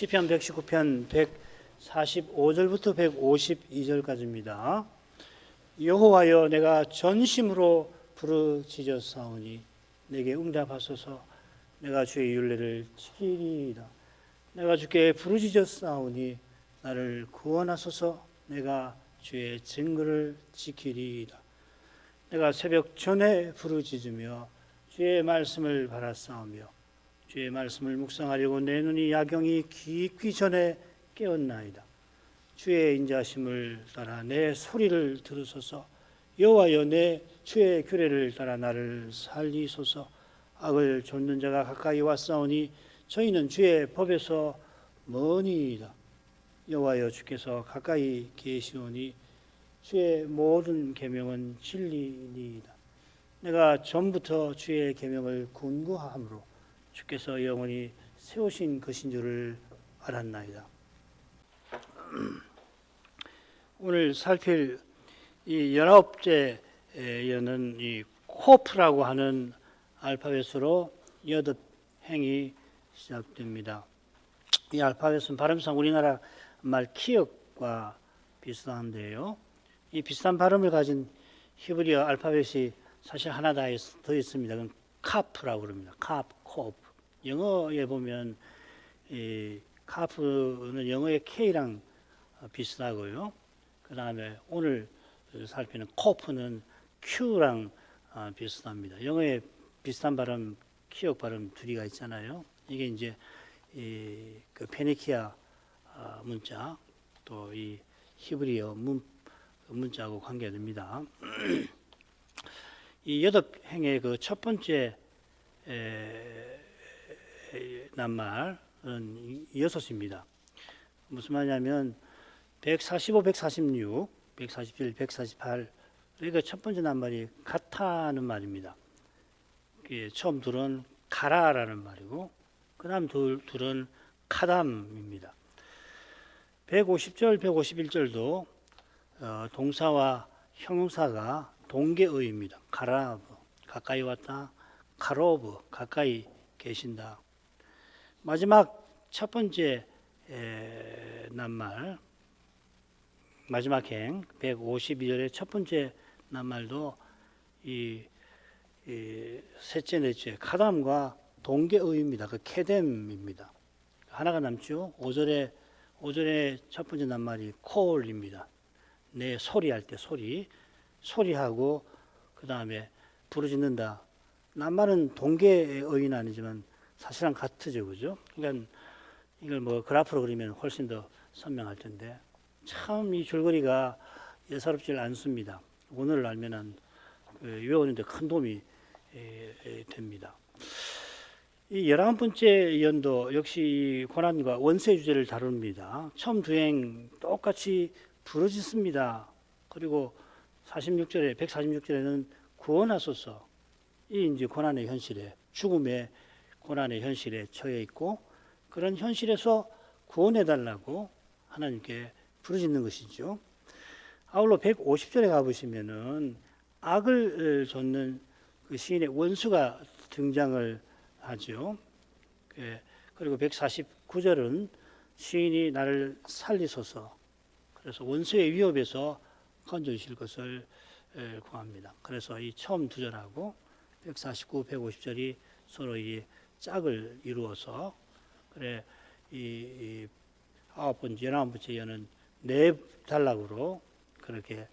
시편 119편 145절부터 152절까지입니다. 여호와여, 내가 전심으로 부르짖었사오니 내게 응답하소서. 내가 주의 율례를 지키리이다. 내가 주께 부르짖었사오니 나를 구원하소서. 내가 주의 증거를 지키리이다. 내가 새벽 전에 부르짖으며 주의 말씀을 바라싸우며 주의 말씀을 묵상하려고 내 눈이 야경이 깊기 전에 깨었나이다. 주의 인자심을 따라 내 소리를 들으소서. 여호와여, 내 주의 규례를 따라 나를 살리소서. 악을 좇는 자가 가까이 왔사오니 저희는 주의 법에서 머니이다. 여호와여, 주께서 가까이 계시오니 주의 모든 계명은 진리니이다. 내가 전부터 주의 계명을 군구하므로 주께서 영원히 세우신 것인 줄을 알았나이다. 오늘 살필 이 19째 여는 이 코프라고 하는 알파벳으로 여덟 행이 시작됩니다. 이 알파벳은 발음상 우리나라 말 키읔과 비슷한데요. 이 비슷한 발음을 가진 히브리어 알파벳이 사실 하나 더 있습니다. 그건 카프라고 그럽니다. 코프. 영어에 보면 이 카프는 영어의 K랑 비슷하고요. 그 다음에 오늘 살피는 코프는 Q랑 비슷합니다. 영어에 비슷한 발음, 키읔 발음 두 개가 있잖아요. 이게 이제 그 페니키아 문자 또 이 히브리어 문자하고 관계됩니다. 이 여덟 행의 그 첫 번째 낱말은 6입니다. 무슨 말이냐면 145, 146, 147, 148 그러니까 첫 번째 낱말이 같다는 말입니다. 처음 둘은 가라라는 말이고 그 다음 둘은 카담입니다. 150절, 151절도 동사와 형용사가 동계어입니다. 가라브, 가까이 왔다. 카로브, 가까이 계신다. 마지막 첫 번째 낱말, 마지막 행 152절의 첫 번째 낱말도 이 셋째, 넷째 카담과 동계어입니다. 그 케뎀입니다. 하나가 남죠. 5절의 첫 번째 낱말이 콜입니다. 내 소리할 때 소리하고 그 다음에 부르짖는다. 낱말은 동계어는 아니지만 사실은 같으죠, 그죠? 그러니까 이걸 뭐 그래프로 그리면 훨씬 더 선명할 텐데 참 이 줄거리가 예사롭지 않습니다. 오늘을 알면은 외우는데 큰 도움이 됩니다. 이 11번째 연도 역시 고난과 원수의 주제를 다룹니다. 처음 두 행 똑같이 부르짖습니다. 그리고 46절에 146절에는 구원하소서. 이 이제 고난의 현실에 죽음의 고난의 현실에 처해 있고 그런 현실에서 구원해 달라고 하나님께 부르짖는 것이죠. 아울러 150절에 가보시면은 악을 좇는 그 시인의 원수가 등장을 하죠. 그리고 149절은 시인이 나를 살리소서. 그래서 원수의 위협에서 건져주실 것을 구합니다. 그래서 이 처음 두 절하고 149, 150절이 서로 이 짝을 이루어서 그래 이 9번째, 11번째 여는 네 단락으로 그렇게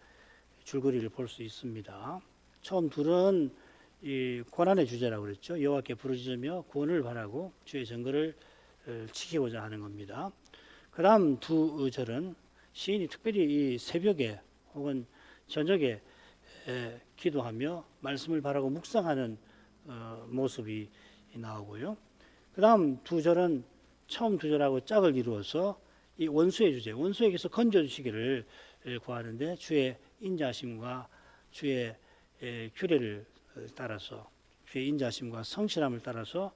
줄거리를 볼 수 있습니다. 처음 둘은 이 고난의 주제라고 그랬죠. 여호와께 부르짖으며 구원을 바라고 주의 증거를 지키고자 하는 겁니다. 그 다음 두 절은 시인이 특별히 이 새벽에 혹은 저녁에 기도하며 말씀을 바라고 묵상하는 모습이 나오고요. 그 다음 두 절은 처음 두 절하고 짝을 이루어서 이 원수의 주제, 원수에게서 건져주시기를 구하는데 주의 인자심과 주의 규례를 따라서 주의 인자심과 성실함을 따라서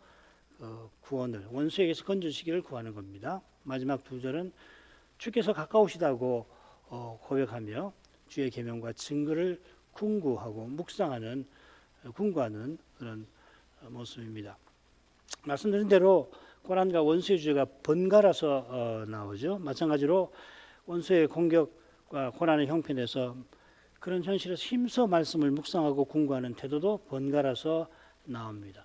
구원을 원수에게서 건져주시기를 구하는 겁니다. 마지막 두 절은 주께서 가까우시다고 고백하며 주의 계명과 증거를 궁구하고 궁구하는 그런 모습입니다. 말씀드린 대로 고난과 원수의 주제가 번갈아서 나오죠. 마찬가지로 원수의 공격과 고난의 형편에서 그런 현실에서 힘써 말씀을 묵상하고 공부하는 태도도 번갈아서 나옵니다.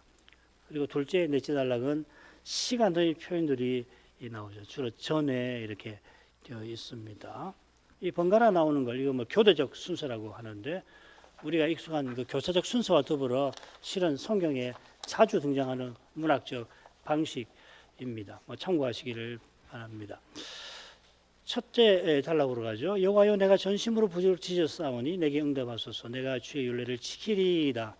그리고 둘째, 넷째 단락은 시간의 표현들이 나오죠. 주로 전에 이렇게 되어 있습니다. 이 번갈아 나오는 걸 이거 뭐 교대적 순서라고 하는데 우리가 익숙한 그 교사적 순서와 더불어 실은 성경에 자주 등장하는 문학적 방식입니다. 참고하시기를 바랍니다. 첫째 단락으로 가죠. 여호와여 내가 전심으로 부르짖었사오니 내게 응답하소서. 내가 주의 율례를 지키리이다.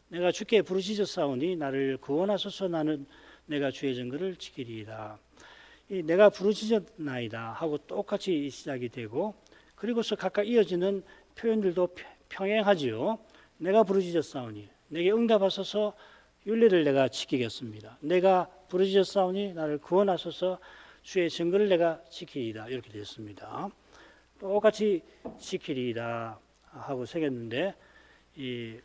내가 주께 부르짖었사오니 나를 구원하소서. 나는 내가 주의 증거를 지키리이다. 이 내가 부르짖었나이다 하고 똑같이 시작이 되고 그리고서 각각 이어지는 표현들도 평행하지요. 내가 부르짖었사오니 내게 응답하소서. 율례를 내가 지키겠습니다. 내가 부르짖었사오니 나를 구원하소서. 주의 증거를 내가 지키리이다. 이렇게 되었습니다. 똑같이 지키리이다 하고 새겼는데 이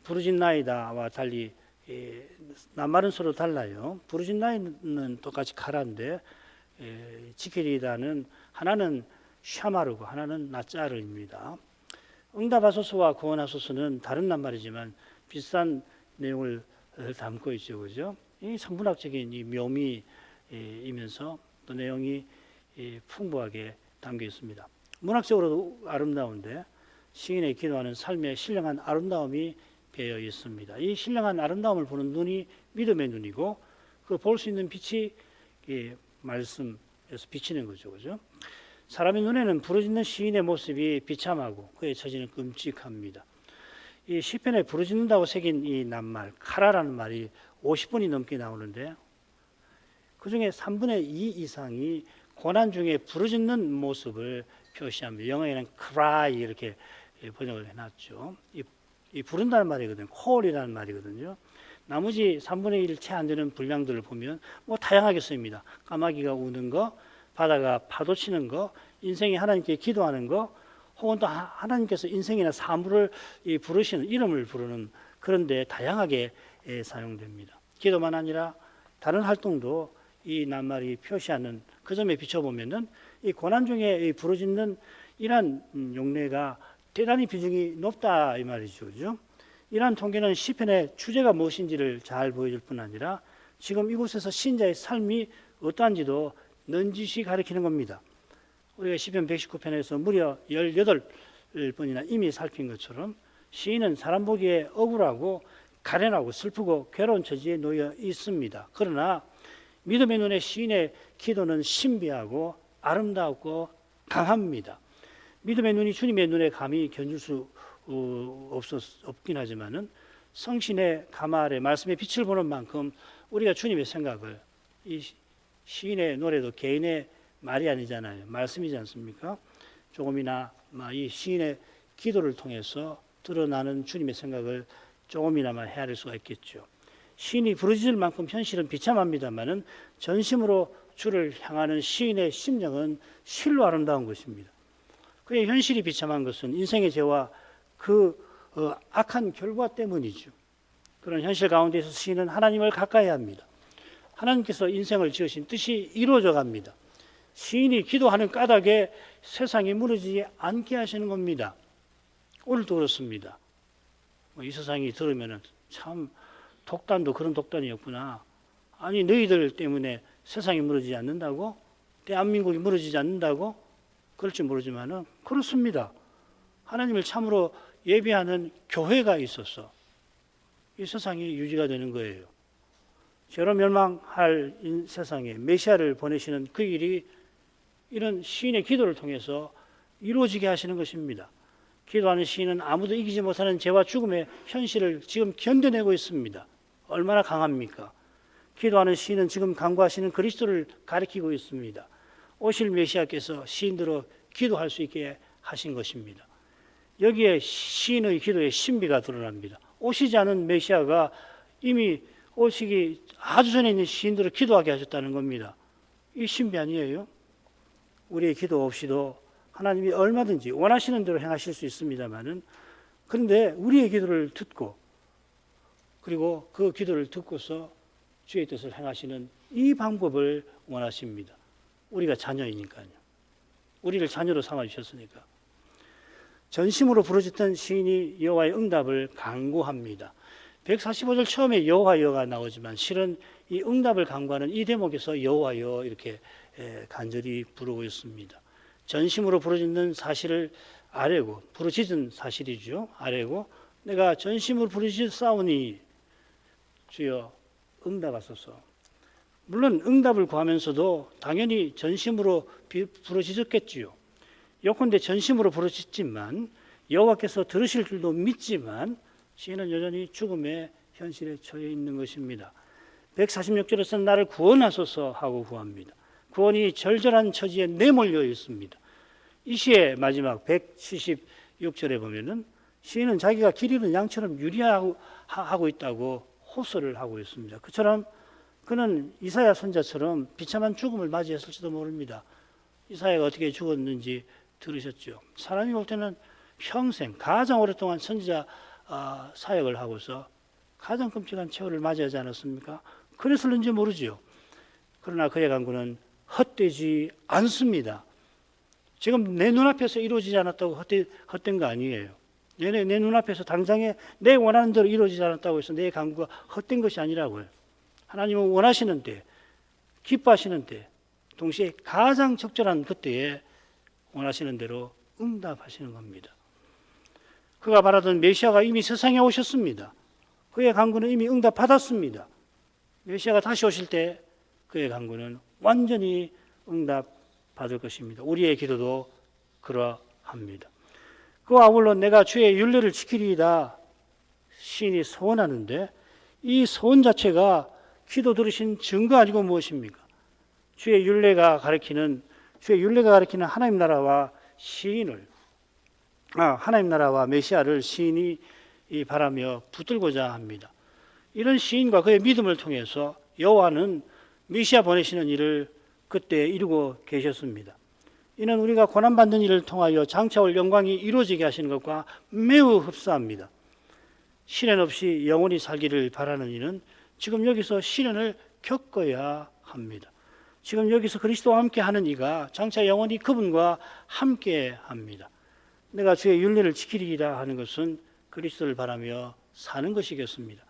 부르짖나이다와 달리 낱말은 서로 달라요. 부르짖나이는 똑같이 가라인데 지키리이다는 하나는 샤마르고 하나는 나짜르입니다. 응답하소서와 구원하소서는 다른 낱말이지만 비슷한 내용을 담고 있죠, 그죠? 이 성문학적인 이 묘미이면서 또 내용이 풍부하게 담겨 있습니다. 문학적으로도 아름다운데 시인의 기도하는 삶의 신령한 아름다움이 배어 있습니다. 이 신령한 아름다움을 보는 눈이 믿음의 눈이고 그 볼 수 있는 빛이 말씀에서 비치는 거죠, 그죠? 사람의 눈에는 부르짖는 시인의 모습이 비참하고 그의 처지는 끔찍합니다. 이 시편에 부르짖는다고 새긴 이 낱말 카라라는 말이 50번이 넘게 나오는데 그중에 3분의 2 이상이 고난 중에 부르짖는 모습을 표시합니다. 영어에는 cry 이렇게 번역을 해놨죠. 이 부른다는 말이거든요. call이라는 말이거든요. 나머지 3분의 1 채 안 되는 분량들을 보면 뭐 다양하게 씁니다. 까마귀가 우는 거, 바다가 파도 치는 거, 인생이 하나님께 기도하는 거, 혹은 또 하나님께서 인생이나 사물을 부르시는 이름을 부르는 그런데 다양하게 사용됩니다. 기도만 아니라 다른 활동도 이 낱말이 표시하는 그 점에 비춰보면은 이 고난 중에 부르짖는 이러한 용례가 대단히 비중이 높다 이 말이죠, 그죠? 이러한 통계는 시편의 주제가 무엇인지를 잘 보여줄 뿐 아니라 지금 이곳에서 신자의 삶이 어떠한지도 넌지시 가리키는 겁니다. 우리가 시편 119편에서 무려 18번이나 이미 살핀 것처럼 시인은 사람 보기에 억울하고 가련하고 슬프고 괴로운 처지에 놓여 있습니다. 그러나 믿음의 눈에 시인의 기도는 신비하고 아름답고 강합니다. 믿음의 눈이 주님의 눈에 감히 견줄 수 없긴 하지만은 성신의 가마 아래 말씀의 빛을 보는 만큼 우리가 주님의 생각을 이 시인의 노래도 개인의 말이 아니잖아요. 말씀이지 않습니까? 조금이나 이 시인의 기도를 통해서 드러나는 주님의 생각을 조금이나마 헤아릴 수가 있겠죠. 시인이 부르짖을 만큼 현실은 비참합니다만은 전심으로 주를 향하는 시인의 심정은 실로 아름다운 것입니다. 그의 현실이 비참한 것은 인생의 죄와 그 악한 결과 때문이죠. 그런 현실 가운데서 시인은 하나님을 가까이 합니다. 하나님께서 인생을 지으신 뜻이 이루어져 갑니다. 시인이 기도하는 까닭에 세상이 무너지지 않게 하시는 겁니다. 오늘도 그렇습니다. 이 세상이 들으면 참 독단도 그런 독단이었구나. 아니 너희들 때문에 세상이 무너지지 않는다고? 대한민국이 무너지지 않는다고? 그럴지 모르지만은 그렇습니다. 하나님을 참으로 예배하는 교회가 있어서 이 세상이 유지가 되는 거예요. 죄로 멸망할 세상에 메시아를 보내시는 그 일이 이런 시인의 기도를 통해서 이루어지게 하시는 것입니다. 기도하는 시인은 아무도 이기지 못하는 죄와 죽음의 현실을 지금 견뎌내고 있습니다. 얼마나 강합니까? 기도하는 시인은 지금 간구하시는 그리스도를 가리키고 있습니다. 오실 메시아께서 시인들로 기도할 수 있게 하신 것입니다. 여기에 시인의 기도의 신비가 드러납니다. 오시지 않은 메시아가 이미 오시기 아주 전에 있는 시인들을 기도하게 하셨다는 겁니다. 이 신비 아니에요? 우리의 기도 없이도 하나님이 얼마든지 원하시는 대로 행하실 수 있습니다만은 그런데 우리의 기도를 듣고 그리고 그 기도를 듣고서 주의 뜻을 행하시는 이 방법을 원하십니다. 우리가 자녀이니까요. 우리를 자녀로 삼아주셨으니까. 전심으로 부르짖던 시인이 여호와의 응답을 간구합니다. 145절 처음에 여호와여가 나오지만 실은 이 응답을 간구하는 이 대목에서 여호와여 이렇게 간절히 부르고 있습니다. 전심으로 부르짖는 사실을 아뢰고, 부르짖은 사실이죠. 아뢰고 내가 전심으로 부르짖사오니 주여 응답하소서. 물론 응답을 구하면서도 당연히 전심으로 부르짖었겠지요. 요컨대 전심으로 부르짖지만 여호와께서 들으실 줄도 믿지만 시인은 여전히 죽음의 현실에 처해 있는 것입니다. 146절에서는 나를 구원하소서 하고 구합니다. 구원이 절절한 처지에 내몰려 있습니다. 이 시의 마지막 176절에 보면은 시인은 자기가 길 잃은 양처럼 유리하고 있다고 호소를 하고 있습니다. 그처럼 그는 이사야 선자처럼 비참한 죽음을 맞이했을지도 모릅니다. 이사야가 어떻게 죽었는지 들으셨죠? 사람이 볼 때는 평생 가장 오랫동안 선지자 사역을 하고서 가장 끔찍한 최후를 맞이하지 않았습니까? 그랬을는지 모르죠. 그러나 그의 간구는 헛되지 않습니다. 지금 내 눈앞에서 이루어지지 않았다고 헛된 거 아니에요. 내 눈앞에서 당장에 내 원하는 대로 이루어지지 않았다고 해서 내 간구가 헛된 것이 아니라고요. 하나님은 원하시는 때, 기뻐하시는 때, 동시에 가장 적절한 그때에 원하시는 대로 응답하시는 겁니다. 그가 바라던 메시아가 이미 세상에 오셨습니다. 그의 간구는 이미 응답받았습니다. 메시아가 다시 오실 때 그의 간구는 완전히 응답받을 것입니다. 우리의 기도도 그러합니다. 그와 아울러 내가 주의 율례를 지키리이다 시인이 소원하는데 이 소원 자체가 기도 들으신 증거 아니고 무엇입니까? 주의 율례가 가리키는 하나님 나라와 하나님 나라와 메시아를 시인이 바라며 붙들고자 합니다. 이런 시인과 그의 믿음을 통해서 여호와는 메시아 보내시는 일을 그때 이루고 계셨습니다. 이는 우리가 고난받는 일을 통하여 장차 올 영광이 이루어지게 하시는 것과 매우 흡사합니다. 시련 없이 영원히 살기를 바라는 이는 지금 여기서 시련을 겪어야 합니다. 지금 여기서 그리스도와 함께 하는 이가 장차 영원히 그분과 함께 합니다. 내가 주의 율례를 지키리라 하는 것은 그리스도를 바라며 사는 것이겠습니다.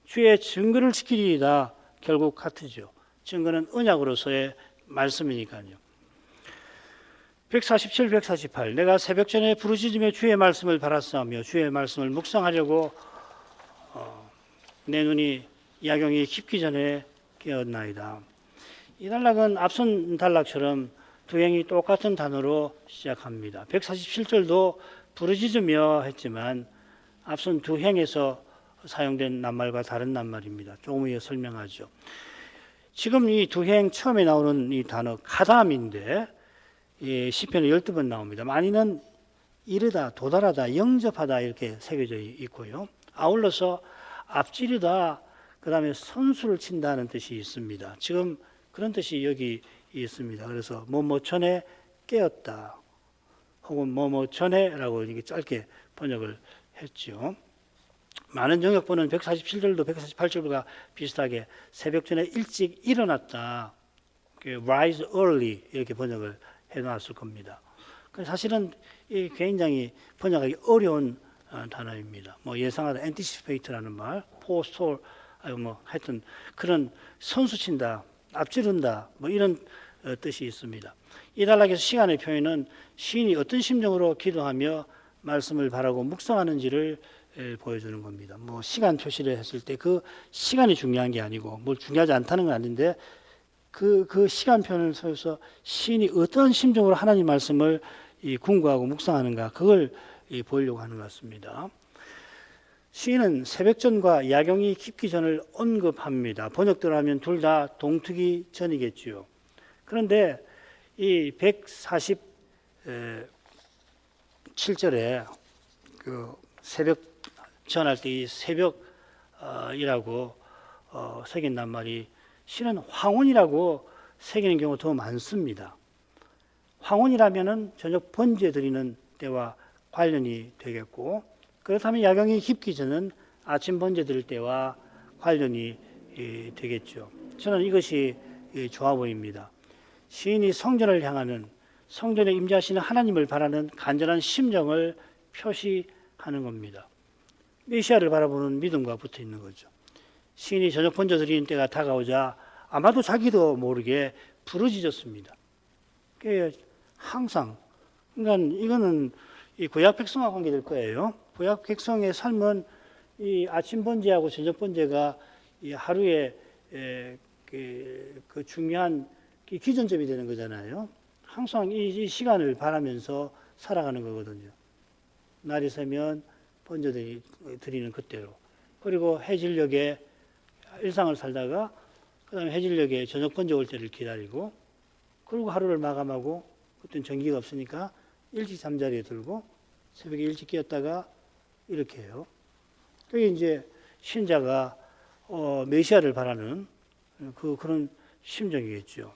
주의 증거를 지키리라 결국 같으죠. 증거는 언약으로서의 말씀이니까요. 147, 148 내가 새벽전에 부르짖으며 주의 말씀을 바랐사오며 주의 말씀을 묵상하려고 내 눈이 야경이 깊기 전에 깨었나이다. 이 단락은 앞선 단락처럼 두 행이 똑같은 단어로 시작합니다. 147절도 부르짖으며 했지만 앞선 두 행에서 사용된 낱말과 다른 낱말입니다. 조금 후에 설명하죠. 지금 이 두 행 처음에 나오는 이 단어 카담인데 시편에 12번 나옵니다. 많이는 이르다, 도달하다, 영접하다 이렇게 새겨져 있고요. 아울러서 앞지르다, 그 다음에 선수를 친다는 뜻이 있습니다. 지금 그런 뜻이 여기 있습니다. 그래서 뭐뭐 전에 깨었다 혹은 뭐뭐 전에라고 이렇게 짧게 번역을 했죠. 많은 영역본은 147절도 148절과 비슷하게 새벽 전에 일찍 일어났다, rise early 이렇게 번역을 해놨을 겁니다. 사실은 이 굉장히 번역하기 어려운 단어입니다. 뭐 예상하다, anticipate라는 말, forestall, 뭐 하여튼 그런 선수친다, 앞지른다, 뭐 이런 뜻이 있습니다. 이 단락에서 시간의 표현은 시인이 어떤 심정으로 기도하며 말씀을 바라고 묵상하는지를 보여주는 겁니다. 뭐 시간 표시를 했을 때 그 시간이 중요한 게 아니고 뭘 중요하지 않다는 건 아닌데 그 시간 표현을 통해서 시인이 어떤 심정으로 하나님 말씀을 궁구하고 묵상하는가 그걸 보이려고 하는 것 같습니다. 시인은 새벽전과 야경이 깊기 전을 언급합니다. 번역대로 하면 둘 다 동트기 전이겠지요. 그런데 이 147절에 그 새벽 전할 때 이 새벽이라고 새긴 낱말이 실은 황혼이라고 새기는 경우가 더 많습니다. 황혼이라면은 저녁 번제 드리는 때와 관련이 되겠고, 그렇다면 야경이 깊기 전은 아침 번제 드릴 때와 관련이 되겠죠. 저는 이것이 좋아 보입니다. 시인이 성전을 향하는 성전에 임재하시는 하나님을 바라는 간절한 심정을 표시하는 겁니다. 메시아를 바라보는 믿음과 붙어 있는 거죠. 시인이 저녁 번제 드리는 때가 다가오자 아마도 자기도 모르게 부르짖었습니다. 항상, 그러니까 이거는 이 구약 백성과 관계될 거예요. 구약 백성의 삶은 이 아침 번제하고 저녁 번제가 이 하루에 그 중요한 기준점이 되는 거잖아요. 항상 이 시간을 바라면서 살아가는 거거든요. 날이 새면 번제 드리는 그때로. 그리고 해질녘에 일상을 살다가 그다음에 해질녘에 저녁 번제 올 때를 기다리고, 그리고 하루를 마감하고, 그때는 전기가 없으니까 일찍 잠자리에 들고 새벽에 일찍 깨었다가 이렇게 해요. 그게 이제 신자가 메시아를 바라는 그런 심정이겠죠.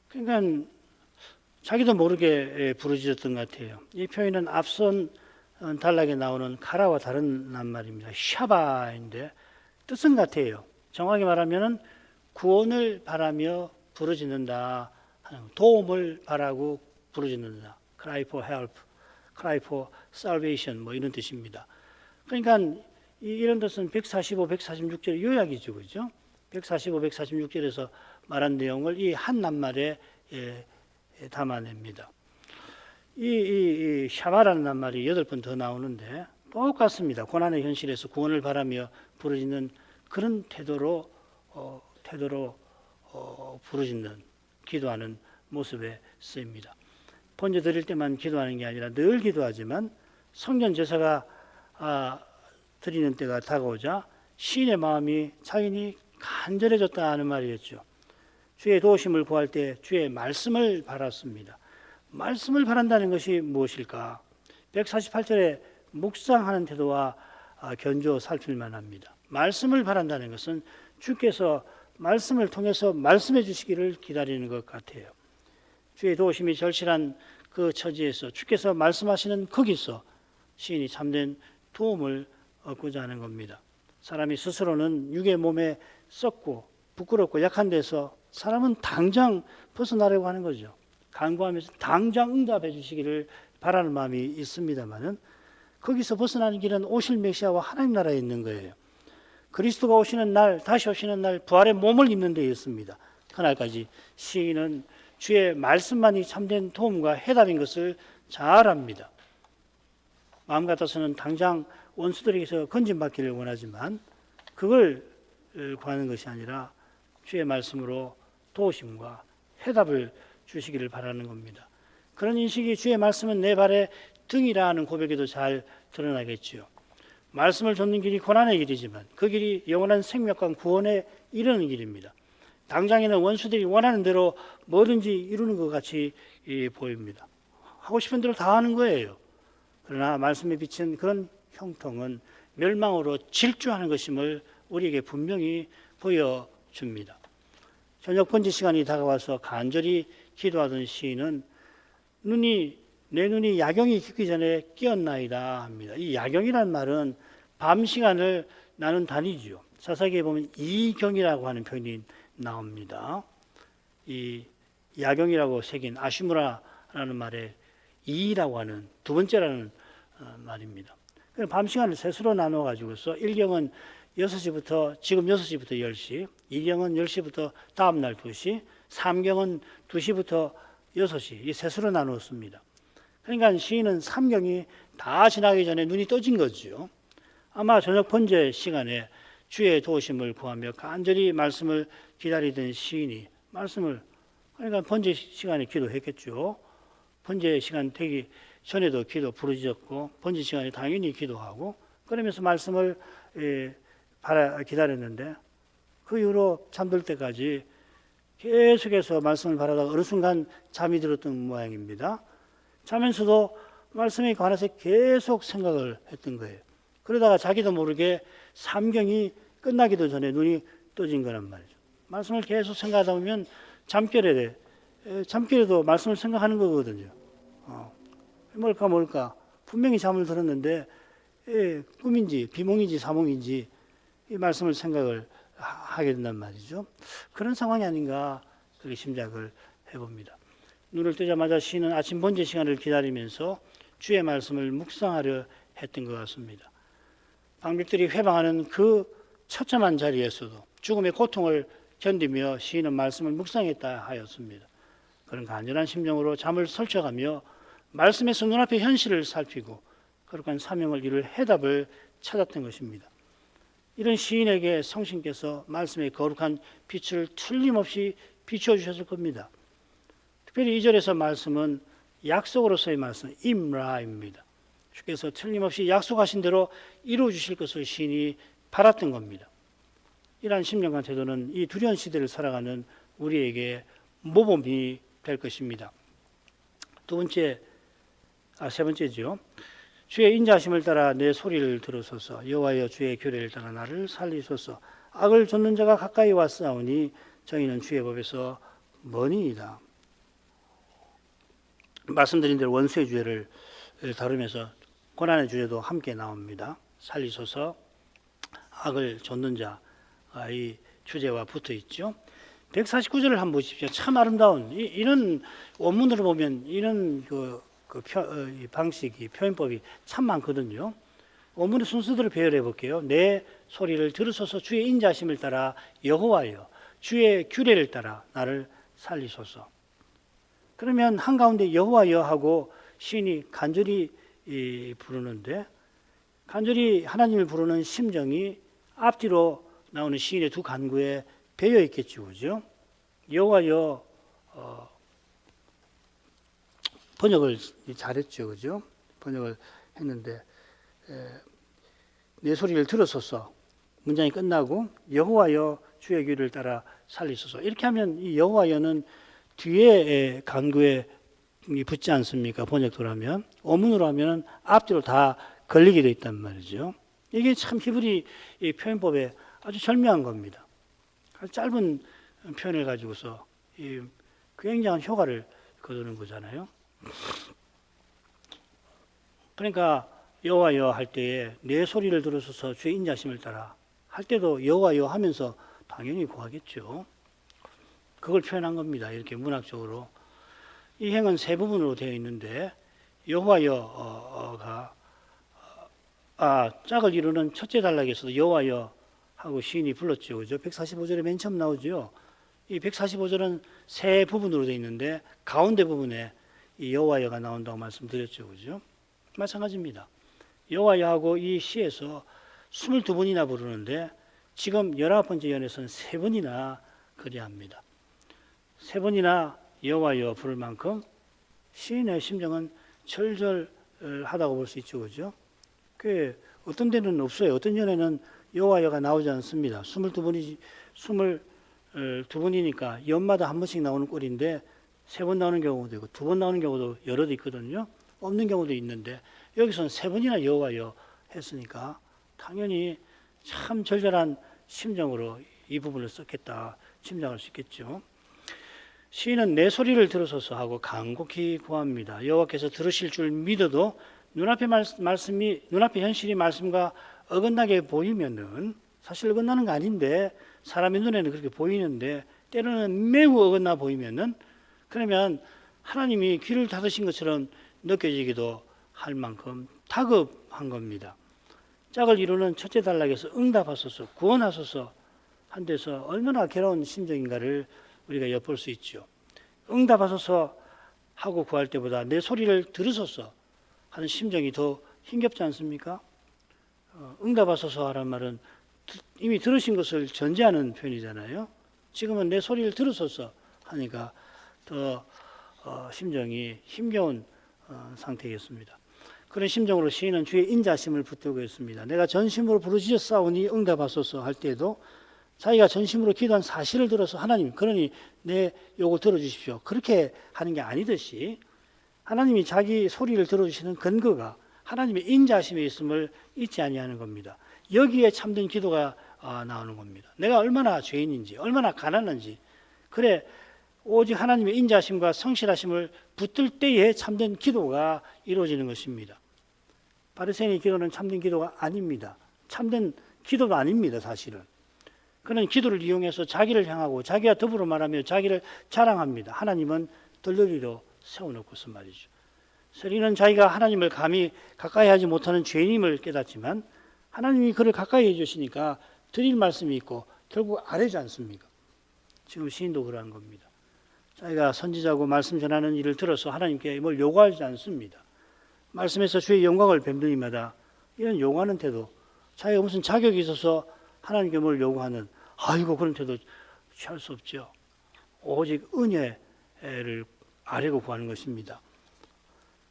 그러니까 자기도 모르게 부르짖었던 것 같아요. 이 표현은 앞선 단락에 나오는 카라와 다른 낱말입니다. 샤바인데 뜻은 같아요. 정확히 말하면 구원을 바라며 부르짖는다, 도움을 바라고 부르짖는다. Cry for help, cry for salvation, 뭐 이런 뜻입니다. 그러니까 이런 뜻은 145, 146절 요약이죠, 그죠? 145, 146절에서 말한 내용을 이 한 낱말에 담아냅니다. 이 샤바라는 낱말이 8번 더 나오는데 똑같습니다. 고난의 현실에서 구원을 바라며 부르짖는 그런 태도로 부르짖는, 기도하는 모습에 쓰입니다. 번제 드릴 때만 기도하는 게 아니라 늘 기도하지만 성전 제사가 드리는 때가 다가오자 시인의 마음이 자연히 간절해졌다 하는 말이었죠. 주의 도우심을 구할 때 주의 말씀을 바랐습니다. 말씀을 바란다는 것이 무엇일까? 148절에 묵상하는 태도와 견조 살필만 합니다. 말씀을 바란다는 것은 주께서 말씀을 통해서 말씀해 주시기를 기다리는 것 같아요. 주의 도우심이 절실한 그 처지에서 주께서 말씀하시는 거기서 시인이 참된 도움을 얻고자 하는 겁니다. 사람이 스스로는 육의 몸에 썩고 부끄럽고 약한 데서 사람은 당장 벗어나려고 하는 거죠. 간구하면서 당장 응답해 주시기를 바라는 마음이 있습니다만은 거기서 벗어나는 길은 오실 메시아와 하나님 나라에 있는 거예요. 그리스도가 오시는 날, 다시 오시는 날 부활의 몸을 입는 데 있습니다. 그날까지 시인은 주의 말씀만이 참된 도움과 해답인 것을 잘 압니다. 마음 같아서는 당장 원수들에게서 건진받기를 원하지만 그걸 구하는 것이 아니라 주의 말씀으로 도우심과 해답을 주시기를 바라는 겁니다. 그런 인식이 주의 말씀은 내 발의 등이라 하는 고백에도 잘 드러나겠지요. 말씀을 좇는 길이 고난의 길이지만 그 길이 영원한 생명과 구원에 이르는 길입니다. 당장에는 원수들이 원하는 대로 뭐든지 이루는 것 같이 보입니다. 하고 싶은 대로 다 하는 거예요. 그러나 말씀에 비친 그런 형통은 멸망으로 질주하는 것임을 우리에게 분명히 보여줍니다. 저녁 번제 시간이 다가와서 간절히 기도하던 시인은 내 눈이 야경이 깊기 전에 깨었나이다 합니다. 이 야경이라는 말은 밤 시간을 나눈 단위죠. 사사기에 보면 이경이라고 하는 표현이 나옵니다. 이 야경이라고 새긴 아슈무라라는 말에 이라고 하는 두 번째라는 말입니다. 밤 시간을 셋으로 나눠 가지고서 1경은 6시부터 지금 6시부터 10시, 2경은 10시부터 다음 날 2시, 3경은 2시부터 6시 이 셋으로 나누었습니다. 그러니까 시인은 3경이 다 지나기 전에 눈이 떠진 거죠. 아마 저녁 번제 시간에 주의 도우심을 구하며 간절히 말씀을 기다리던 시인이 말씀을 그러니까 번제 시간에 기도했겠죠. 번제 시간 되기 전에도 부르짖었고 번제 시간에 당연히 기도하고 그러면서 말씀을 기다렸는데 그 이후로 잠들 때까지 계속해서 말씀을 바라다가 어느 순간 잠이 들었던 모양입니다. 자면서도 말씀에 관해서 계속 생각을 했던 거예요. 그러다가 자기도 모르게 삼경이 끝나기도 전에 눈이 떠진 거란 말이죠. 말씀을 계속 생각하다 보면 잠결에도 말씀을 생각하는 거거든요. 뭘까 분명히 잠을 들었는데 꿈인지 비몽인지 사몽인지 이 말씀을 생각을 하게 된단 말이죠. 그런 상황이 아닌가 그렇게 짐작을 해봅니다. 눈을 뜨자마자 시인은 아침 번제 시간을 기다리면서 주의 말씀을 묵상하려 했던 것 같습니다. 방백들이 회방하는 그 처참한 자리에서도 죽음의 고통을 견디며 시인은 말씀을 묵상했다 하였습니다. 그런 간절한 심정으로 잠을 설쳐가며 말씀에서 눈앞의 현실을 살피고 거룩한 사명을 이룰 해답을 찾았던 것입니다. 이런 시인에게 성신께서 말씀의 거룩한 빛을 틀림없이 비춰주셨을 겁니다. 특별히 2절에서 말씀은 약속으로서의 말씀, 임라입니다. 주께서 틀림없이 약속하신 대로 이루어 주실 것을 시인이 바랐던 겁니다. 이러한 심령과 태도는 이 두려운 시대를 살아가는 우리에게 모범이 될 것입니다. 세 번째죠. 주의 인자하심을 따라 내 소리를 들으소서. 여호와여 주의 규례를 따라 나를 살리소서. 악을 좇는 자가 가까이 왔사오니 저희는 주의 법에서 머니이다. 말씀드린 대로 원수의 주제를 다루면서 고난의 주제도 함께 나옵니다. 살리소서, 악을 좇는 자, 이 주제와 붙어 있죠. 149절을 한번 보십시오. 참 아름다운 이런 원문으로 보면 이런 방식이 표현법이 참 많거든요. 원문의 순서대로 배열해 볼게요. 내 소리를 들으소서. 주의 인자심을 따라 여호와여 주의 규례를 따라 나를 살리소서. 그러면 한가운데 여호와여 하고 시인이 간절히 부르는데 간절히 하나님을 부르는 심정이 앞뒤로 나오는 시인의 두 간구에 배어 있겠죠, 그죠? 여호와여 번역을 잘했죠, 그죠? 번역을 했는데 내 소리를 들으소서 문장이 끝나고 여호와여 주의 규를 따라 살리소서 이렇게 하면 이 여호와여는 뒤에 간구에 붙지 않습니까? 번역도로 하면 어문으로 하면 앞뒤로 다 걸리게 돼 있단 말이죠. 이게 참 히브리 표현법에 아주 절묘한 겁니다. 아주 짧은 표현을 가지고서 굉장한 효과를 거두는 거잖아요. 그러니까 여호와여 할 때에 내 소리를 들으소서 주의 인자심을 따라 할 때도 여호와여 하면서 당연히 구하겠죠. 그걸 표현한 겁니다. 이렇게 문학적으로. 이 행은 세 부분으로 되어 있는데 여호와여가 짝을 이루는 첫째 단락에서도 여호와여 하고 시인이 불렀죠. 그죠? 145절에 맨 처음 나오죠. 이 145절은 세 부분으로 되어 있는데 가운데 부분에 이 여호와여가 나온다고 말씀드렸죠. 그죠? 마찬가지입니다. 여호와여하고 이 시에서 22번이나 부르는데 지금 19번째 연에서는 3번이나 그래야 합니다. 3번이나 여호와여 부를 만큼 시인의 심정은 절절하다고 볼 수 있죠. 그죠? 그 어떤 데는 없어요. 어떤 연에는 여호와여가 나오지 않습니다. 22번이니까 연마다 한 번씩 나오는 꼴인데 3번 나오는 경우도 있고 2번 나오는 경우도 여러 대 있거든요. 없는 경우도 있는데 여기서는 3번이나 여호와여 했으니까 당연히 참 절절한 심정으로 이 부분을 썼겠다 짐작할 수 있겠죠. 시인은 내 소리를 들으소서 하고 간곡히 구합니다. 여호와께서 들으실 줄 믿어도 눈앞의 현실이 말씀과 어긋나게 보이면은 사실 어긋나는 거 아닌데 사람의 눈에는 그렇게 보이는데 때로는 매우 어긋나 보이면은 그러면 하나님이 귀를 닫으신 것처럼 느껴지기도 할 만큼 다급한 겁니다. 짝을 이루는 첫째 단락에서 응답하소서 구원하소서 한 데서 얼마나 괴로운 심정인가를 우리가 엿볼 수 있죠. 응답하소서 하고 구할 때보다 내 소리를 들으소서 하는 심정이 더 힘겹지 않습니까? 응답하소서 하라는 말은 이미 들으신 것을 전제하는 표현이잖아요. 지금은 내 소리를 들으소서 하니까 더 심정이 힘겨운 상태겠습니다. 그런 심정으로 시인은 주의 인자심을 붙들고 있습니다. 내가 전심으로 부르짖었사오니 응답하소서 할 때에도 자기가 전심으로 기도한 사실을 들어서 하나님 그러니 내 요구 들어주십시오. 그렇게 하는 게 아니듯이 하나님이 자기 소리를 들어주시는 근거가 하나님의 인자심에 있음을 잊지 아니하는 겁니다. 여기에 참된 기도가 나오는 겁니다. 내가 얼마나 죄인인지 얼마나 가난한지 그래 오직 하나님의 인자심과 성실하심을 붙들 때에 참된 기도가 이루어지는 것입니다. 바리새인의 기도는 참된 기도가 아닙니다. 참된 기도도 아닙니다, 사실은. 그는 기도를 이용해서 자기를 향하고 자기와 더불어 말하며 자기를 자랑합니다. 하나님은 덜덜이로 세워놓고서 말이죠. 세리는 자기가 하나님을 감히 가까이 하지 못하는 죄인임을 깨닫지만 하나님이 그를 가까이 해주시니까 드릴 말씀이 있고 결국 아뢰지 않습니까? 지금 시인도 그러한 겁니다. 자기가 선지자고 말씀 전하는 일을 들어서 하나님께 뭘 요구하지 않습니다. 말씀에서 주의 영광을 뱀들 때마다 이런 요구하는 태도, 자기가 무슨 자격이 있어서 하나님께 뭘 요구하는 그런 태도 취할 수 없죠. 오직 은혜를 아뢰고 구하는 것입니다.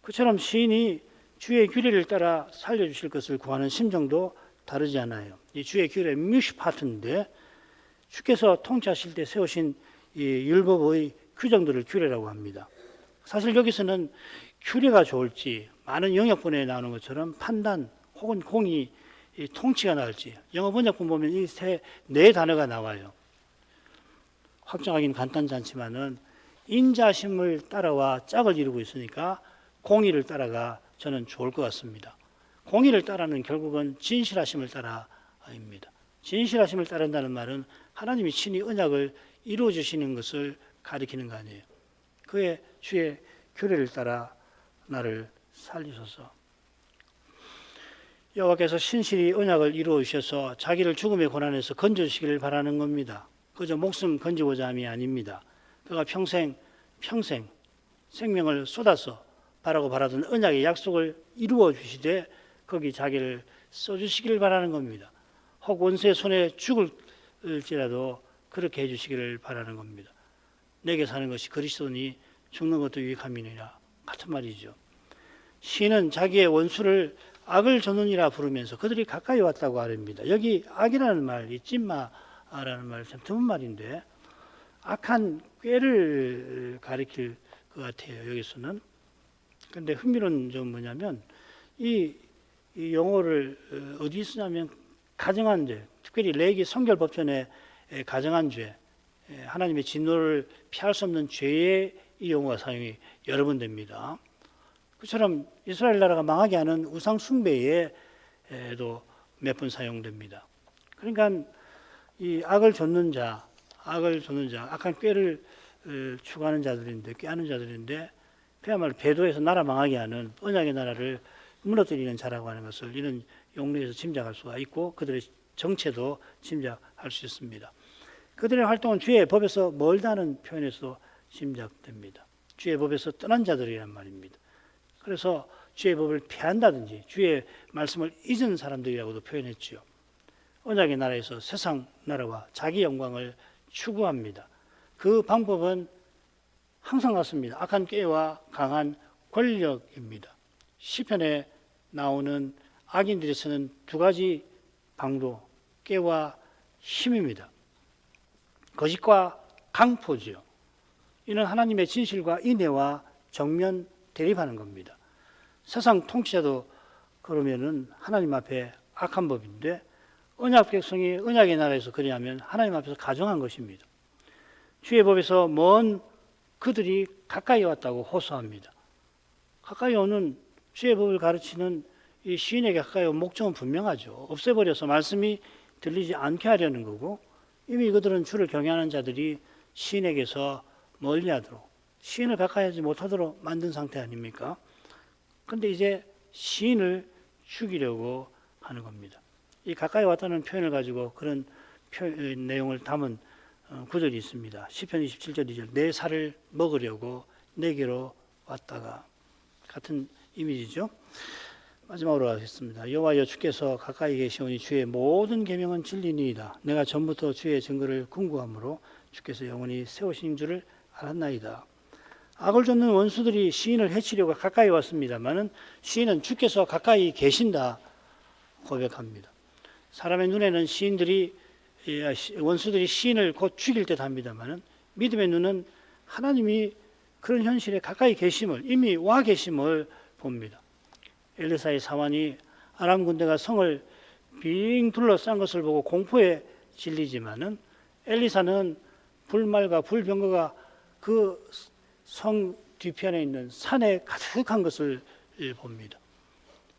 그처럼 시인이 주의 규례를 따라 살려주실 것을 구하는 심정도 다르지 않아요. 이 주의 규례 뮤시파트인데 주께서 통치하실 때 세우신 이 율법의 규정들을 규례라고 합니다. 사실 여기서는 규례가 좋을지 많은 영역분야에 나오는 것처럼 판단 혹은 공의, 통치가 나을지 영어 번역본 보면 이 네 단어가 나와요. 확정하기는 간단치 않지만은 인자심을 따라와 짝을 이루고 있으니까 공의를 따라가 저는 좋을 것 같습니다. 공의를 따라는 결국은 진실하심을 따라입니다. 진실하심을 따른다는 말은 하나님이 친히 언약을 이루어 주시는 것을 가리키는 거 아니에요. 그의 주의 규례를 따라 나를 살리소서. 여호와께서 신실히 언약을 이루어 주셔서 자기를 죽음의 고난에서 건져주시기를 바라는 겁니다. 그저 목숨 건지고자 함이 아닙니다. 그가 평생 생명을 쏟아서 바라던 언약의 약속을 이루어 주시되 거기 자기를 써주시기를 바라는 겁니다. 혹 원수의 손에 죽을지라도 그렇게 해주시기를 바라는 겁니다. 내게 사는 것이 그리스도니 죽는 것도 유익함이니라 같은 말이죠. 시인은 자기의 원수를 악을 저눈이라 부르면서 그들이 가까이 왔다고 아뢰입니다. 여기 악이라는 말, 이 찐마라는 말 참 드문 말인데 악한 꾀를 가리킬 것 같아요. 여기서는. 그런데 흥미로운 점 뭐냐면 이 용어를 어디 쓰냐면 가정한 죄, 특별히 레위기 성결법전에 가정한 죄, 하나님의 진노를 피할 수 없는 죄의 이 용어가 사용이 여러 번 됩니다. 그처럼 이스라엘 나라가 망하게 하는 우상 숭배에도 몇 번 사용됩니다. 그러니까 이 악을 좇는 자, 악한 꾀를 추구하는 자들인데, 꾀하는 자들인데, 그야말로 배도해서 나라 망하게 하는 언약의 나라를 무너뜨리는 자라고 하는 것을 이런 용례에서 짐작할 수가 있고 그들의 정체도 짐작할 수 있습니다. 그들의 활동은 주의 법에서 멀다는 표현에서 짐작됩니다. 주의 법에서 떠난 자들이란 말입니다. 그래서 주의 법을 피한다든지 주의 말씀을 잊은 사람들이라고도 표현했지요. 언약의 나라에서 세상 나라와 자기 영광을 추구합니다. 그 방법은 항상 같습니다. 악한 꾀와 강한 권력입니다. 시편에 나오는 악인들이 쓰는 두 가지 방도 꾀와 힘입니다. 거짓과 강포지요. 이는 하나님의 진실과 인애와 정면 대립하는 겁니다. 세상 통치자도 그러면은 하나님 앞에 악한 법인데 언약 백성이 언약의 나라에서 그리하면 하나님 앞에서 가정한 것입니다. 주의 법에서 먼 그들이 가까이 왔다고 호소합니다. 가까이 오는 주의 법을 가르치는 이 시인에게 가까이 온 목적은 분명하죠. 없애버려서 말씀이 들리지 않게 하려는 거고 이미 그들은 주를 경외하는 자들이 시인에게서 멀리하도록 시인을 가까이 하지 못하도록 만든 상태 아닙니까? 그런데 이제 시인을 죽이려고 하는 겁니다. 이 가까이 왔다는 표현을 가지고 그런 내용을 담은 구절이 있습니다. 시편 27절 2절 내 살을 먹으려고 내게로 왔다가 같은 이미지죠. 마지막으로 하겠습니다. 여호와여 주께서 가까이 계시오니 주의 모든 계명은 진리니이다. 내가 전부터 주의 증거를 궁구함으로 주께서 영원히 세우신 줄을 알았나이다. 악을 좇는 원수들이 시인을 해치려고 가까이 왔습니다마는 시인은 주께서 가까이 계신다 고백합니다. 사람의 눈에는 원수들이 시인을 곧 죽일 듯 합니다마는 믿음의 눈은 하나님이 그런 현실에 가까이 계심을 이미 와 계심을 봅니다. 엘리사의 사환이 아람 군대가 성을 빙 둘러싼 것을 보고 공포에 질리지만은 엘리사는 불말과 불병거가 그 성 뒤편에 있는 산에 가득한 것을 봅니다.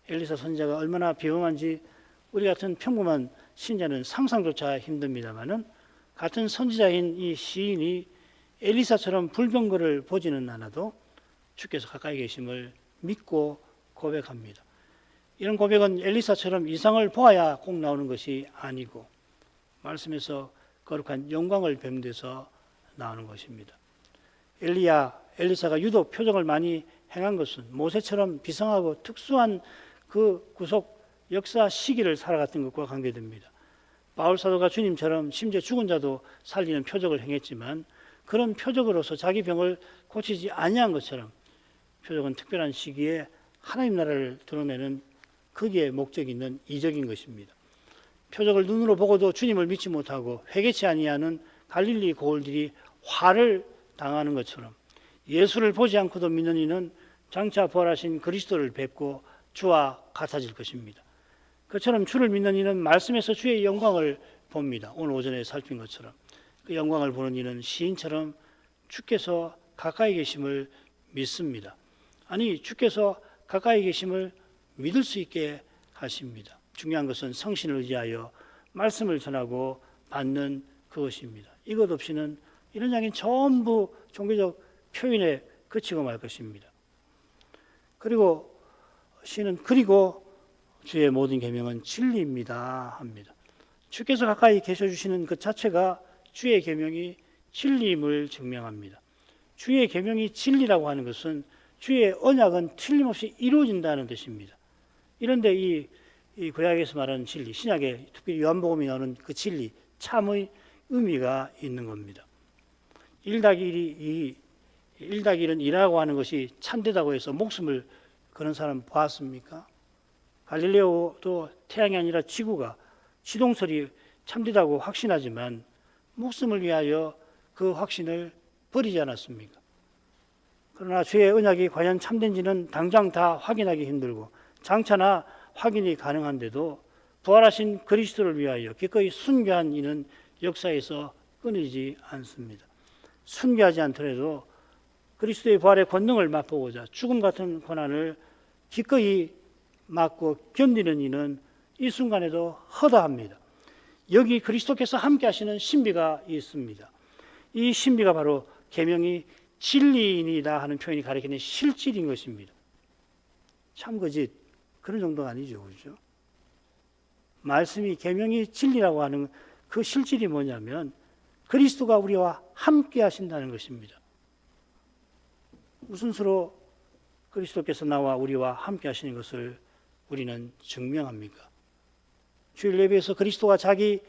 엘리사 선지자가 얼마나 비범한지 우리 같은 평범한 신자는 상상조차 힘듭니다만은 같은 선지자인 이 시인이 엘리사처럼 불병거를 보지는 않아도 주께서 가까이 계심을 믿고 고백합니다. 이런 고백은 엘리사처럼 이상을 보아야 꼭 나오는 것이 아니고 말씀에서 거룩한 영광을 뱀돼서 나오는 것입니다. 엘리사가 유독 표적을 많이 행한 것은 모세처럼 비상하고 특수한 그 구속 역사 시기를 살아갔던 것과 관계됩니다. 바울 사도가 주님처럼 심지어 죽은 자도 살리는 표적을 행했지만 그런 표적으로서 자기 병을 고치지 아니한 것처럼 표적은 특별한 시기에 하나님 나라를 드러내는 거기에 목적이 있는 이적인 것입니다. 표적을 눈으로 보고도 주님을 믿지 못하고 회개치 아니하는 갈릴리 고을들이 화를 당하는 것처럼 예수를 보지 않고도 믿는 이는 장차 부활하신 그리스도를 뵙고 주와 같아질 것입니다. 그처럼 주를 믿는 이는 말씀에서 주의 영광을 봅니다. 오늘 오전에 살핀 것처럼 그 영광을 보는 이는 시인처럼 주께서 가까이 계심을 믿습니다. 아니 주께서 가까이 계심을 믿을 수 있게 하십니다. 중요한 것은 성신을 의지하여 말씀을 전하고 받는 그것입니다. 이것 없이는 이런 이야기는 전부 종교적 표현에 그치고 말 것입니다. 그리고 시는 그리고 주의 모든 계명은 진리입니다 합니다. 주께서 가까이 계셔 주시는 그 자체가 주의 계명이 진리임을 증명합니다. 주의 계명이 진리라고 하는 것은 주의 언약은 틀림없이 이루어진다는 뜻입니다. 이런데 이 구약에서 말하는 진리, 신약에 특별히 요한복음이 나오는 그 진리, 참의 의미가 있는 겁니다. 1-1이 1-1은 이라고 하는 것이 참되다고 해서 목숨을 거는 사람 보았습니까? 갈릴레오도 태양이 아니라 지구가 시동설이 참되다고 확신하지만 목숨을 위하여 그 확신을 버리지 않았습니까? 그러나 주의 언약이 과연 참된지는 당장 다 확인하기 힘들고 장차나 확인이 가능한데도 부활하신 그리스도를 위하여 기꺼이 순교한 이는 역사에서 끊이지 않습니다. 순교하지 않더라도 그리스도의 부활의 권능을 맛보고자 죽음 같은 고난을 기꺼이 맞고 견디는 이는 이 순간에도 허다합니다. 여기 그리스도께서 함께 하시는 신비가 있습니다. 이 신비가 바로 계명이 진리이다 하는 표현이 가리키는 실질인 것입니다. 참거짓 그런 정도가 아니죠, 그렇죠? 말씀이 계명이 진리라고 하는 그 실질이 뭐냐면 그리스도가 우리와 함께 하신다는 것입니다. 무슨 수로 그리스도께서 나와 우리와 함께 하시는 것을 우리는 증명합니까? 주일 예배에서 그리스도가 자기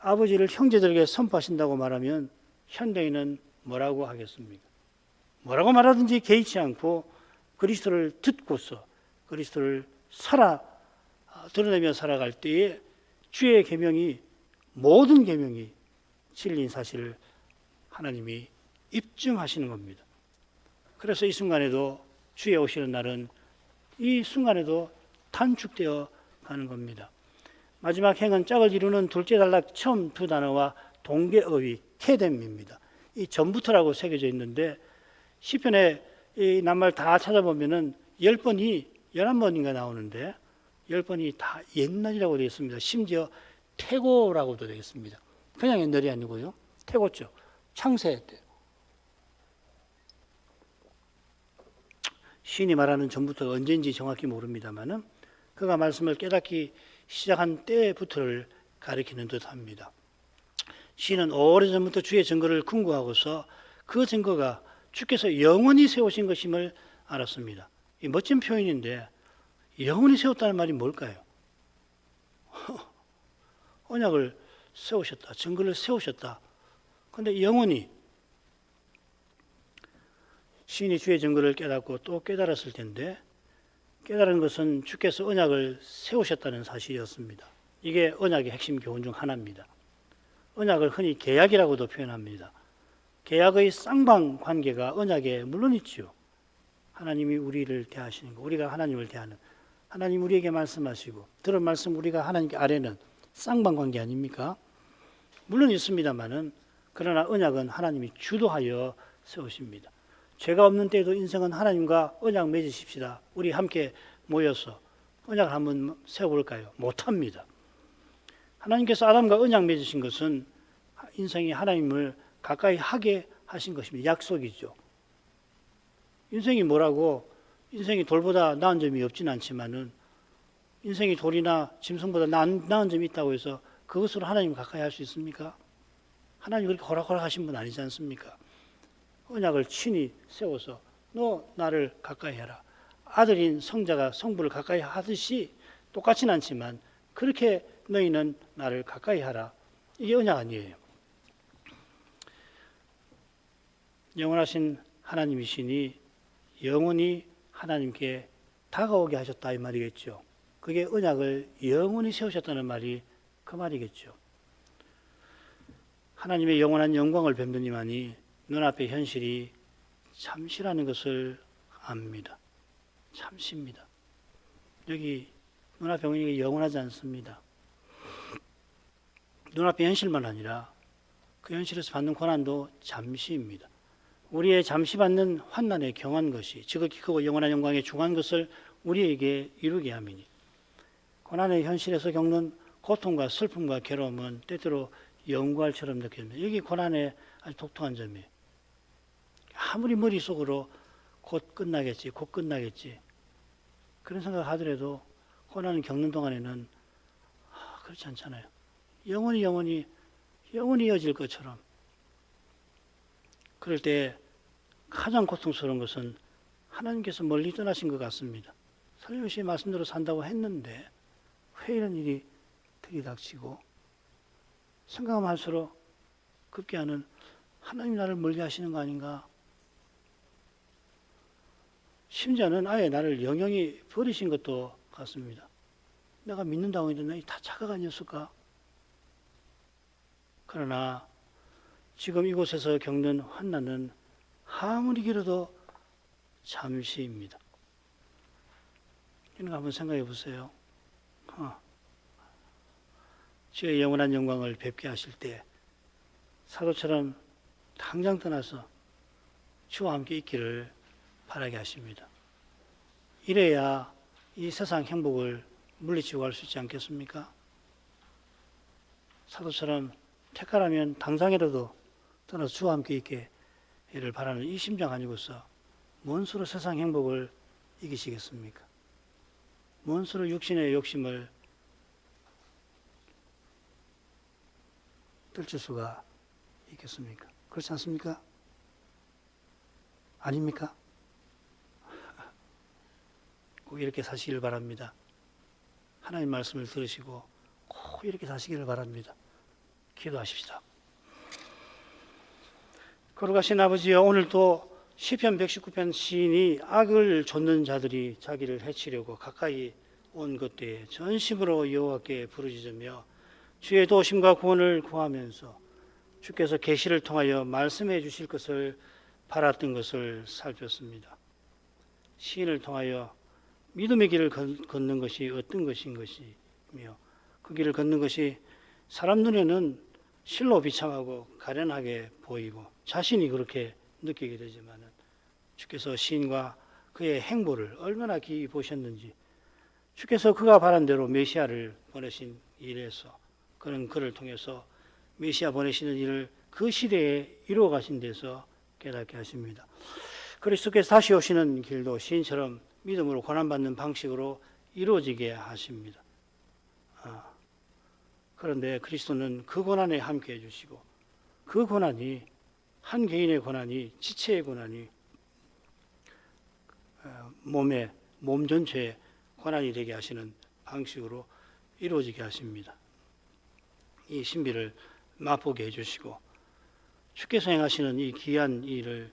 아버지를 형제들에게 선포하신다고 말하면 현대인은 뭐라고 하겠습니까? 뭐라고 말하든지 개의치 않고 그리스도를 듣고서 그리스도를 드러내며 살아갈 때에 주의 계명이 모든 계명이 진리인 사실을 하나님이 입증하시는 겁니다. 그래서 이 순간에도 주의 오시는 날은 이 순간에도 단축되어 가는 겁니다. 마지막 행은 짝을 이루는 둘째 단락 처음 두 단어와 동계어휘 케뎀입니다. 이 전부터라고 새겨져 있는데 시편에 이 낱말 다 찾아보면은 10번이 11번인가 나오는데 10번이 다 옛날이라고 되어 있습니다. 심지어 태고라고도 되어 있습니다. 그냥 옛날이 아니고요. 태고죠. 창세 때. 시인이 말하는 전부터 언제인지 정확히 모릅니다만은 그가 말씀을 깨닫기 시작한 때부터를 가리키는 듯합니다. 시인은 오래전부터 주의 증거를 궁구하고서 그 증거가 주께서 영원히 세우신 것임을 알았습니다. 이 멋진 표현인데 영원히 세웠다는 말이 뭘까요? 언약을 세우셨다. 증거를 세우셨다. 그런데 영원히 시인이 주의 증거를 깨닫고 또 깨달았을 텐데 깨달은 것은 주께서 언약을 세우셨다는 사실이었습니다. 이게 언약의 핵심 교훈 중 하나입니다. 언약을 흔히 계약이라고도 표현합니다. 계약의 쌍방 관계가 언약에 물론 있죠. 하나님이 우리를 대하시는 거, 우리가 하나님을 대하는, 하나님 우리에게 말씀하시고 들은 말씀 우리가 하나님께 아뢰는 쌍방 관계 아닙니까? 물론 있습니다만은 그러나 언약은 하나님이 주도하여 세우십니다. 죄가 없는 때에도 인생은 하나님과 언약 맺으십시다. 우리 함께 모여서 언약을 한번 세워볼까요? 못합니다. 하나님께서 아담과 언약 맺으신 것은 인생이 하나님을 가까이 하게 하신 것입니다. 약속이죠. 인생이 뭐라고, 인생이 돌보다 나은 점이 없진 않지만은 인생이 돌이나 짐승보다 나은 점이 있다고 해서 그것으로 하나님 가까이 할 수 있습니까? 하나님 그렇게 호락호락 하신 분 아니지 않습니까? 언약을 친히 세워서 너 나를 가까이 해라. 아들인 성자가 성부를 가까이 하듯이 똑같진 않지만 그렇게 너희는 나를 가까이 하라. 이게 언약 아니에요. 영원하신 하나님이시니 영원히 하나님께 다가오게 하셨다 이 말이겠죠. 그게 언약을 영원히 세우셨다는 말이 그 말이겠죠. 하나님의 영원한 영광을 뵙느니만이 눈앞의 현실이 잠시라는 것을 압니다. 잠시입니다. 여기 눈앞에 오는 게 영원하지 않습니다. 눈앞의 현실만 아니라 그 현실에서 받는 고난도 잠시입니다. 우리의 잠시 받는 환난에 경한 것이 지극히 크고 영원한 영광에 중한 것을 우리에게 이루게 함이니 고난의 현실에서 겪는 고통과 슬픔과 괴로움은 때때로 영구할처럼 느껴집니다. 여기 고난의 아주 독특한 점이에요. 아무리 머릿속으로 곧 끝나겠지 그런 생각을 하더라도 고난을 겪는 동안에는 그렇지 않잖아요. 영원히 이어질 것처럼. 그럴 때 가장 고통스러운 것은 하나님께서 멀리 떠나신 것 같습니다. 설교시의 말씀대로 산다고 했는데 왜 이런 일이 들이닥치고 생각하면 할수록 급기야는 하나님 나를 멀리 하시는 거 아닌가. 심지어는 아예 나를 영영히 버리신 것도 같습니다. 내가 믿는다고 했는데 다 착각 아니었을까? 그러나 지금 이곳에서 겪는 환난은 아무리 길어도 잠시입니다. 이런 거 한번 생각해 보세요. 주의 영원한 영광을 뵙게 하실 때 사도처럼 당장 떠나서 주와 함께 있기를 바라게 하십니다. 이래야 이 세상 행복을 물리치고 갈 수 있지 않겠습니까? 사도처럼 택하라면 당장이라도 떠나서 주와 함께 있기를 바라는 이 심정 가지고서 뭔 수로 세상 행복을 이기시겠습니까? 뭔 수로 육신의 욕심을 떨칠 수가 있겠습니까? 그렇지 않습니까? 아닙니까? 꼭 이렇게 사시기를 바랍니다. 하나님 말씀을 들으시고 꼭 이렇게 사시기를 바랍니다. 기도하십시다. 거룩하신 아버지여, 오늘도 시편 119편 시인이 악을 좇는 자들이 자기를 해치려고 가까이 온 그때에 전심으로 여호와께 부르짖으며 주의 도우심과 구원을 구하면서 주께서 계시를 통하여 말씀해 주실 것을 바랐던 것을 살폈습니다. 시인을 통하여 믿음의 길을 걷는 것이 어떤 것인 것이며 그 길을 걷는 것이 사람 눈에는 실로 비참하고 가련하게 보이고 자신이 그렇게 느끼게 되지만 주께서 시인과 그의 행보를 얼마나 기이 보셨는지, 주께서 그가 바란 대로 메시아를 보내신 일에서 그는 그를 통해서 메시아 보내시는 일을 그 시대에 이루어 가신 데서 깨닫게 하십니다. 그리스도께서 다시 오시는 길도 시인처럼 믿음으로 고난받는 방식으로 이루어지게 하십니다. 그런데 그리스도는 그 고난에 함께 해주시고 그 고난이 한 개인의 고난이 지체의 고난이 몸 전체의 고난이 되게 하시는 방식으로 이루어지게 하십니다. 이 신비를 맛보게 해주시고 주께서 행하시는 이 귀한 일을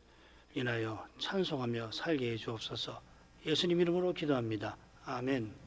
인하여 찬송하며 살게 해 주옵소서. 예수님 이름으로 기도합니다. 아멘.